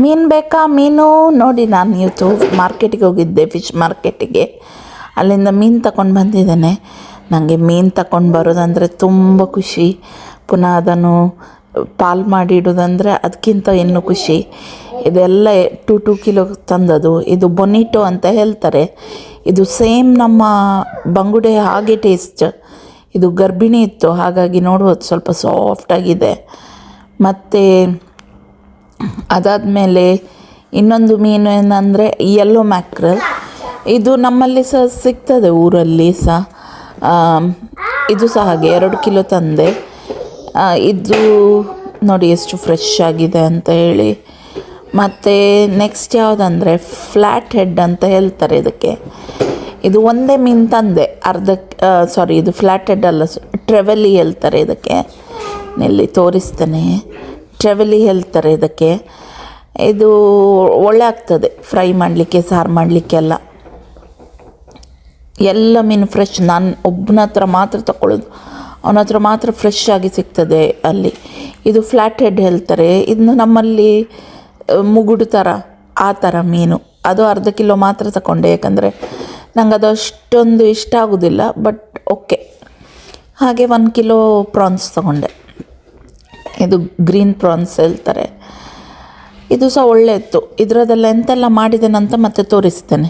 ಮೀನು ಬೇಕಾ? ಮೀನು ನೋಡಿ, ನಾನು ಇವತ್ತು ಮಾರ್ಕೆಟಿಗೆ ಹೋಗಿದ್ದೆ, ಫಿಶ್ ಮಾರ್ಕೆಟಿಗೆ. ಅಲ್ಲಿಂದ ಮೀನು ತಗೊಂಡು ಬಂದಿದ್ದೇನೆ. ನನಗೆ ಮೀನು ತಗೊಂಡು ಬರೋದಂದರೆ ತುಂಬ ಖುಷಿ. ಪುನಃ ಅದನ್ನು ಪಾಲ್ ಮಾಡಿ ಇಡೋದಂದರೆ ಅದಕ್ಕಿಂತ ಇನ್ನೂ ಖುಷಿ. ಇದೆಲ್ಲ 2 ಕಿಲೋ ತಂದದು. ಇದು ಬೊನಿಟೋ ಅಂತ ಹೇಳ್ತಾರೆ. ಇದು ಸೇಮ್ ನಮ್ಮ ಬಂಗುಡೆ ಹಾಗೆ ಟೇಸ್ಟ್. ಇದು ಗರ್ಭಿಣಿ ಇತ್ತು, ಹಾಗಾಗಿ ನೋಡ್ಬೋದು ಸ್ವಲ್ಪ ಸಾಫ್ಟಾಗಿದೆ. ಮತ್ತು ಅದಾದಮೇಲೆ ಇನ್ನೊಂದು ಮೀನು ಏನಂದರೆ ಯೆಲ್ಲೋ ಮ್ಯಾಕ್ರಲ್. ಇದು ನಮ್ಮಲ್ಲಿ ಸಹ ಸಿಗ್ತದೆ, ಊರಲ್ಲಿ ಸಹ. ಇದು ಸಹ ಹಾಗೆ 2 ಕಿಲೋ ತಂದೆ. ಇದು ನೋಡಿ ಎಷ್ಟು ಫ್ರೆಶ್ ಆಗಿದೆ ಅಂತ ಹೇಳಿ. ಮತ್ತು ನೆಕ್ಸ್ಟ್ ಯಾವುದಂದರೆ ಫ್ಲ್ಯಾಟ್ ಹೆಡ್ ಅಂತ ಹೇಳ್ತಾರೆ ಇದಕ್ಕೆ. ಇದು ಒಂದೇ ಮೀನು ತಂದೆ, ಇದು ಫ್ಲ್ಯಾಟ್ ಹೆಡ್ ಅಲ್ಲ, ಟ್ರೆವೆಲಿ ಹೇಳ್ತಾರೆ ಇದಕ್ಕೆ. ಇಲ್ಲಿ ತೋರಿಸ್ತೇನೆ, ಟ್ರೆವೆಲಿ ಹೇಳ್ತಾರೆ ಇದಕ್ಕೆ. ಇದು ಒಳ್ಳೆ ಆಗ್ತದೆ ಫ್ರೈ ಮಾಡಲಿಕ್ಕೆ, ಸಾರು ಮಾಡಲಿಕ್ಕೆಲ್ಲ. ಎಲ್ಲ ಮೀನು ಫ್ರೆಶ್. ನಾನು ಒಬ್ಬನ ಹತ್ರ ಮಾತ್ರ ತಗೊಳ್ಳೋದು, ಅವನ ಹತ್ರ ಮಾತ್ರ ಫ್ರೆಶ್ ಆಗಿ ಸಿಗ್ತದೆ ಅಲ್ಲಿ. ಇದು ಫ್ಲ್ಯಾಟ್ ಹೆಡ್ ಹೇಳ್ತಾರೆ. ಇದನ್ನು ನಮ್ಮಲ್ಲಿ ಮುಗುಡು ಥರ, ಆ ಥರ ಮೀನು. ಅದು 1/2 ಕಿಲೋ ಮಾತ್ರ ತಗೊಂಡೆ, ಯಾಕಂದರೆ ನಂಗೆ ಅದು ಅಷ್ಟೊಂದು ಇಷ್ಟ ಆಗೋದಿಲ್ಲ. But okay. ಹಾಗೆ 1 ಕಿಲೋ ಪ್ರಾನ್ಸ್ ತಗೊಂಡೆ. ಇದು ಗ್ರೀನ್ ಪ್ರಾನ್ಸ್ ಹೇಳ್ತಾರೆ. ಇದು ಸಹ ಒಳ್ಳೆ ಇತ್ತು. ಇದರದೆಲ್ಲ ಎಂತೆಲ್ಲ ಮಾಡಿದ್ದೇನಂತ ಮತ್ತೆ ತೋರಿಸ್ತೇನೆ.